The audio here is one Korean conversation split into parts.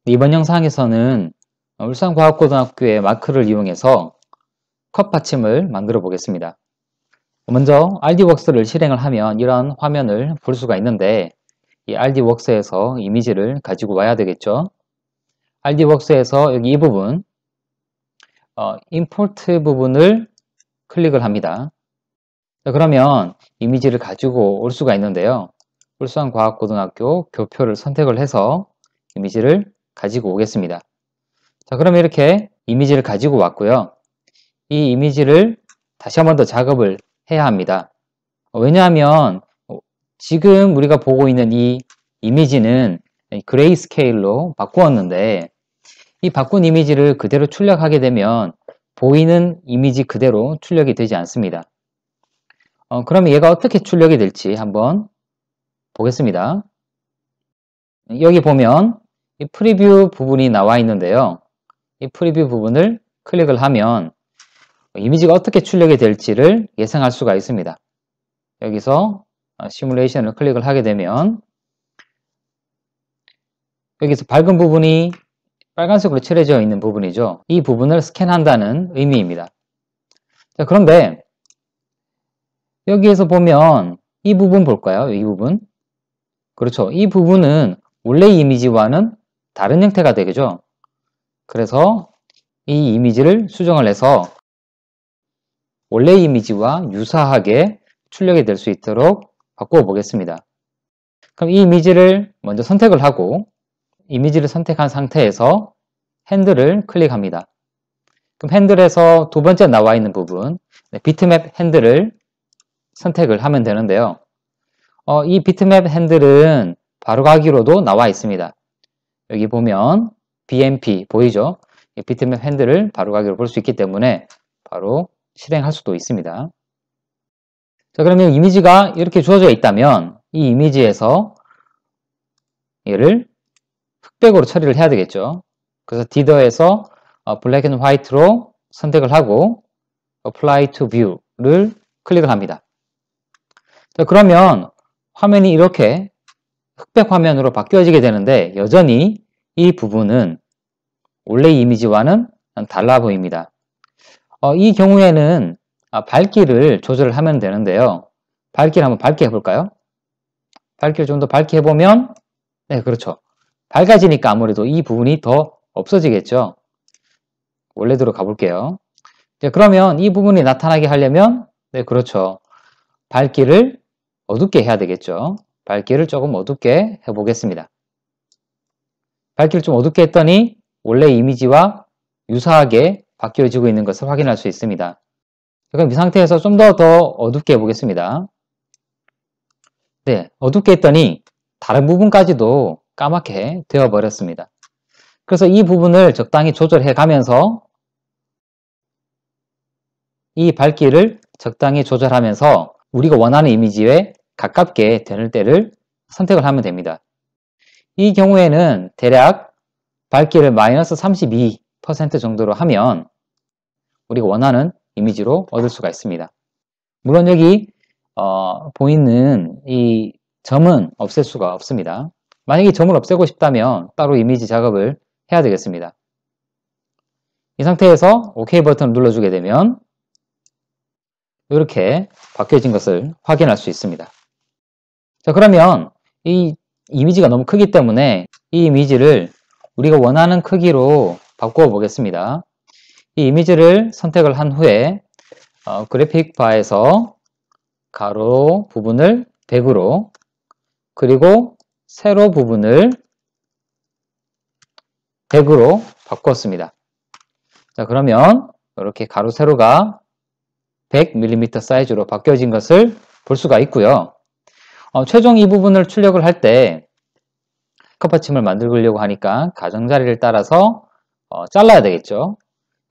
이번 영상에서는 울산과학고등학교의 마크를 이용해서 컷 받침을 만들어 보겠습니다. 먼저 RD웍스를 실행을 하면 이런 화면을 볼 수가 있는데, 이 RD웍스에서 이미지를 가지고 와야 되겠죠. RD웍스에서 여기 이 부분 임포트 부분을 클릭을 합니다. 자, 그러면 이미지를 가지고 올 수가 있는데요, 울산과학고등학교 교표를 선택을 해서 이미지를 가지고 오겠습니다. 자, 그러면 이렇게 이미지를 가지고 왔고요. 이 이미지를 다시 한 번 더 작업을 해야 합니다. 왜냐하면 지금 우리가 보고 있는 이 이미지는 그레이스케일로 바꾸었는데, 이 바꾼 이미지를 그대로 출력하게 되면 보이는 이미지 그대로 출력이 되지 않습니다. 그러면 얘가 어떻게 출력이 될지 한번 보겠습니다. 여기 보면 이 프리뷰 부분이 나와 있는데요, 이 프리뷰 부분을 클릭을 하면 이미지가 어떻게 출력이 될지를 예상할 수가 있습니다. 여기서 시뮬레이션을 클릭을 하게 되면 여기서 밝은 부분이 빨간색으로 칠해져 있는 부분이죠. 이 부분을 스캔한다는 의미입니다. 자, 그런데 여기에서 보면 이 부분 볼까요? 이 부분. 그렇죠. 이 부분은 원래 이미지와는 다른 형태가 되겠죠. 그래서 이 이미지를 수정을 해서 원래 이미지와 유사하게 출력이 될 수 있도록 바꾸어 보겠습니다. 그럼 이 이미지를 먼저 선택을 하고, 이미지를 선택한 상태에서 핸들을 클릭합니다. 그럼 핸들에서 두 번째 나와 있는 부분, 비트맵 핸들을 선택을 하면 되는데요. 이 비트맵 핸들은 바로가기로도 나와 있습니다. 여기 보면 BMP 보이죠? 이 비트맵 핸들을 바로가기로 볼 수 있기 때문에 바로 실행할 수도 있습니다. 자, 그러면 이미지가 이렇게 주어져 있다면 이 이미지에서 얘를 흑백으로 처리를 해야 되겠죠. 그래서 디더에서 블랙 앤 화이트로 선택을 하고 Apply to View를 클릭을 합니다. 자, 그러면 화면이 이렇게 흑백 화면으로 바뀌어지게 되는데, 여전히 이 부분은 원래 이미지와는 달라 보입니다. 이 경우에는 밝기를 조절을 하면 되는데요. 밝기를 한번 밝게 해볼까요? 밝기를 좀 더 밝게 해보면, 네, 그렇죠. 밝아지니까 아무래도 이 부분이 더 없어지겠죠. 원래대로 가볼게요. 네, 그러면 이 부분이 나타나게 하려면, 네, 그렇죠. 밝기를 어둡게 해야 되겠죠. 밝기를 조금 어둡게 해보겠습니다. 밝기를 좀 어둡게 했더니 원래 이미지와 유사하게 바뀌어지고 있는 것을 확인할 수 있습니다. 그럼 이 상태에서 좀 더 어둡게 해보겠습니다. 네, 어둡게 했더니 다른 부분까지도 까맣게 되어버렸습니다. 그래서 이 부분을 적당히 조절해 가면서, 이 밝기를 적당히 조절하면서 우리가 원하는 이미지에 가깝게 되는 때를 선택을 하면 됩니다. 이 경우에는 대략 밝기를 마이너스 32% 정도로 하면 우리가 원하는 이미지로 얻을 수가 있습니다. 물론 여기 보이는 이 점은 없앨 수가 없습니다. 만약에 점을 없애고 싶다면 따로 이미지 작업을 해야 되겠습니다. 이 상태에서 OK 버튼을 눌러주게 되면 이렇게 바뀌어진 것을 확인할 수 있습니다. 자, 그러면 이 이미지가 너무 크기 때문에 이 이미지를 우리가 원하는 크기로 바꾸어 보겠습니다. 이 이미지를 선택을 한 후에 그래픽 바에서 가로 부분을 100으로, 그리고 세로 부분을 100으로 바꿨습니다. 자, 그러면 이렇게 가로 세로가 100mm 사이즈로 바뀌어진 것을 볼 수가 있고요. 최종 이 부분을 출력을 할 때 컷 받침을 만들려고 하니까 가장자리를 따라서 잘라야 되겠죠.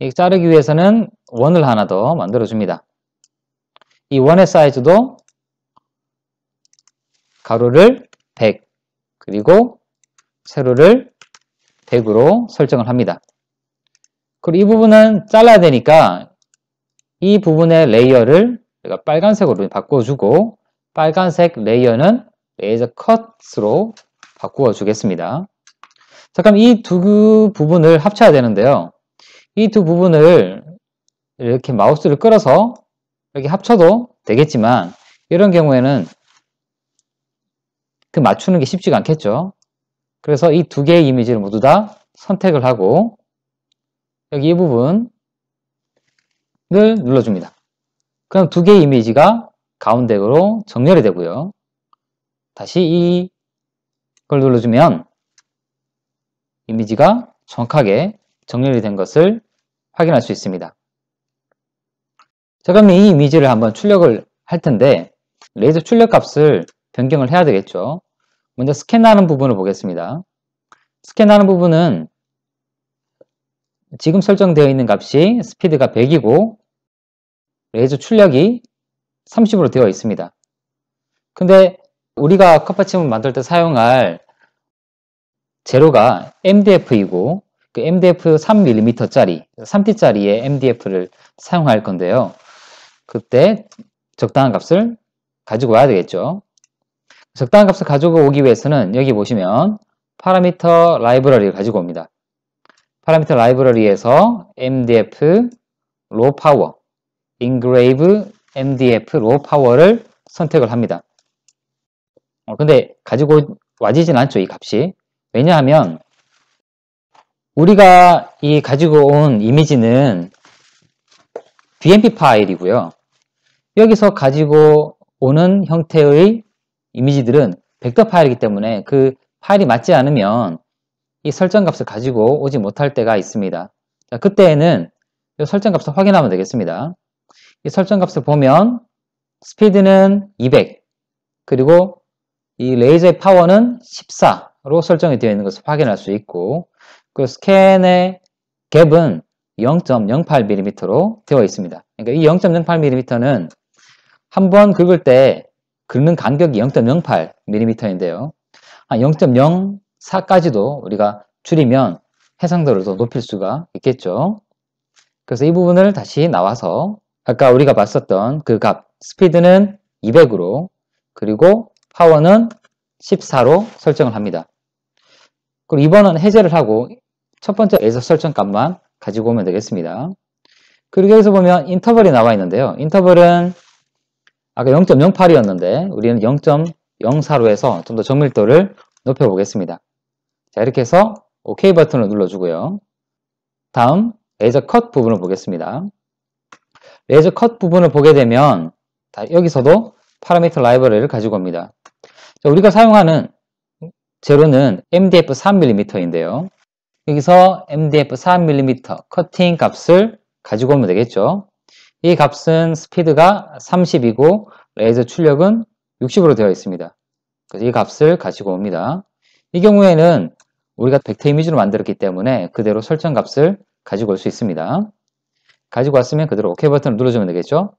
이 자르기 위해서는 원을 하나 더 만들어 줍니다. 이 원의 사이즈도 가로를 100, 그리고 세로를 100으로 설정을 합니다. 그리고 이 부분은 잘라야 되니까 이 부분의 레이어를 제가 빨간색으로 바꿔주고, 빨간색 레이어는 레이저 컷으로 바꾸어 주겠습니다. 자, 그럼 이 두 부분을 합쳐야 되는데요. 이 두 부분을 이렇게 마우스를 끌어서 이렇게 합쳐도 되겠지만 이런 경우에는 그 맞추는 게 쉽지가 않겠죠. 그래서 이 두 개의 이미지를 모두 다 선택을 하고 여기 이 부분을 눌러줍니다. 그럼 두 개의 이미지가 가운데로 정렬이 되고요. 다시 이걸 눌러주면 이미지가 정확하게 정렬이 된 것을 확인할 수 있습니다. 자, 그럼 이 이미지를 한번 출력을 할 텐데 레이저 출력 값을 변경을 해야 되겠죠. 먼저 스캔하는 부분을 보겠습니다. 스캔하는 부분은 지금 설정되어 있는 값이 스피드가 100이고 레이저 출력이 30으로 되어 있습니다. 근데 우리가 컵받침을 만들 때 사용할 재료가 MDF이고 그 MDF 3mm짜리, 3T짜리의 MDF를 사용할 건데요. 그때 적당한 값을 가지고 와야 되겠죠. 적당한 값을 가지고 오기 위해서는 여기 보시면 파라미터 라이브러리를 가지고 옵니다. 파라미터 라이브러리에서 MDF Low Power, Engrave MDF Low Power를 선택을 합니다. 근데 가지고 와지진 않죠, 이 값이. 왜냐하면 우리가 이 가지고 온 이미지는 BMP 파일이고요. 여기서 가지고 오는 형태의 이미지들은 벡터 파일이기 때문에 그 파일이 맞지 않으면 이 설정 값을 가지고 오지 못할 때가 있습니다. 자, 그때에는 이 설정 값을 확인하면 되겠습니다. 이 설정 값을 보면 스피드는 200 그리고 이 레이저의 파워는 14로 설정이 되어 있는 것을 확인할 수 있고 그 스캔의 갭은 0.08mm로 되어 있습니다. 그러니까 이 0.08mm는 한 번 긁을 때 긁는 간격이 0.08mm인데요. 한 0.04까지도 우리가 줄이면 해상도를 더 높일 수가 있겠죠. 그래서 이 부분을 다시 나와서 아까 우리가 봤었던 그 값 스피드는 200으로 그리고 파워는 14로 설정을 합니다. 그리고 2번은 해제를 하고 첫 번째 레이저 설정 값만 가지고 오면 되겠습니다. 그리고 여기서 보면 인터벌이 나와 있는데요. 인터벌은 아까 0.08이었는데 우리는 0.04로 해서 좀 더 정밀도를 높여 보겠습니다. 자, 이렇게 해서 OK 버튼을 눌러주고요. 다음 레이저 컷 부분을 보겠습니다. 레이저 컷 부분을 보게 되면 여기서도 파라미터 라이브러리를 가지고 옵니다. 자, 우리가 사용하는 재료는 MDF 3mm인데요. 여기서 MDF 3mm 커팅 값을 가지고 오면 되겠죠. 이 값은 스피드가 30이고 레이저 출력은 60으로 되어 있습니다. 그래서 이 값을 가지고 옵니다. 이 경우에는 우리가 벡터 이미지로 만들었기 때문에 그대로 설정 값을 가지고 올 수 있습니다. 가지고 왔으면 그대로 OK 버튼을 눌러주면 되겠죠.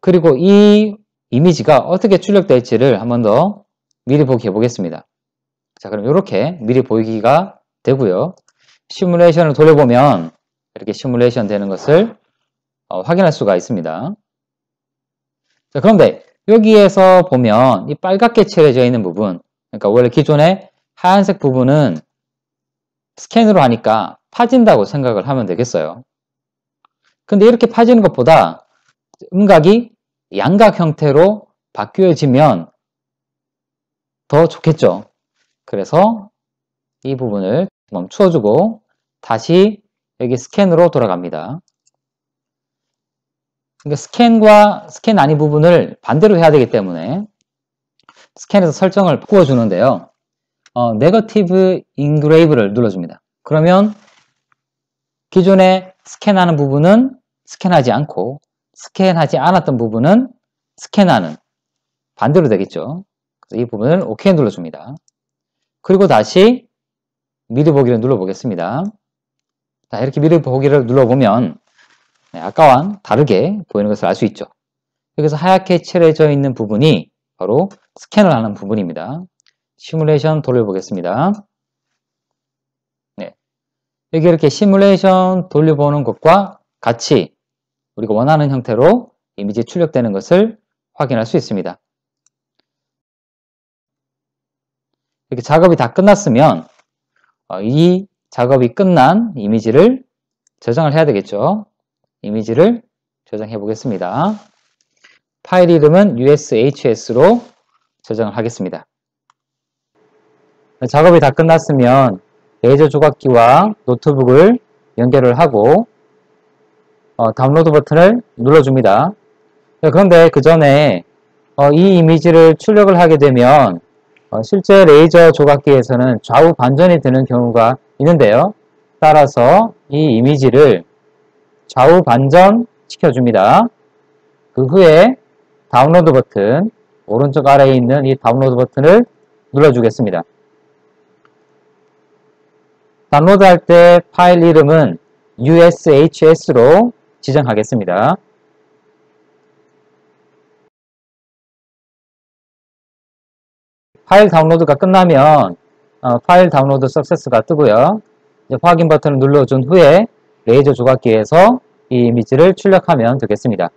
그리고 이 이미지가 어떻게 출력될지를 한 번 더 미리 보기 해보겠습니다. 자, 그럼 이렇게 미리 보이기가 되고요. 시뮬레이션을 돌려보면 이렇게 시뮬레이션 되는 것을 확인할 수가 있습니다. 자, 그런데 여기에서 보면 이 빨갛게 칠해져 있는 부분, 그러니까 원래 기존의 하얀색 부분은 스캔으로 하니까 파진다고 생각을 하면 되겠어요. 근데 이렇게 파지는 것보다 음각이 양각 형태로 바뀌어지면 더 좋겠죠. 그래서 이 부분을 멈춰주고 다시 여기 스캔으로 돌아갑니다. 그러니까 스캔과 스캔 아닌 부분을 반대로 해야 되기 때문에 스캔에서 설정을 바꾸어주는데요. 네거티브 인그레이브를 눌러줍니다. 그러면 기존에 스캔하는 부분은 스캔하지 않고 스캔하지 않았던 부분은 스캔하는 반대로 되겠죠. 그래서 이 부분을 OK 눌러줍니다. 그리고 다시 미리 보기를 눌러보겠습니다. 자, 이렇게 미리 보기를 눌러보면 아까와는 다르게 보이는 것을 알 수 있죠. 여기서 하얗게 칠해져 있는 부분이 바로 스캔을 하는 부분입니다. 시뮬레이션 돌려보겠습니다. 네. 여기 이렇게 시뮬레이션 돌려보는 것과 같이 우리가 원하는 형태로 이미지 출력되는 것을 확인할 수 있습니다. 이렇게 작업이 다 끝났으면 이 작업이 끝난 이미지를 저장을 해야 되겠죠. 이미지를 저장해 보겠습니다. 파일 이름은 ushs로 저장을 하겠습니다. 작업이 다 끝났으면 레이저 조각기와 노트북을 연결을 하고 다운로드 버튼을 눌러줍니다. 그런데 그 전에 이 이미지를 출력을 하게 되면 실제 레이저 조각기에서는 좌우 반전이 되는 경우가 있는데요. 따라서 이 이미지를 좌우 반전 시켜줍니다. 그 후에 다운로드 버튼, 오른쪽 아래에 있는 이 다운로드 버튼을 눌러주겠습니다. 다운로드할 때 파일 이름은 ushs로 지정하겠습니다. 파일 다운로드가 끝나면 파일 다운로드 석세스가 뜨고요. 확인 버튼을 눌러준 후에 레이저 조각기에서 이 이미지를 출력하면 되겠습니다.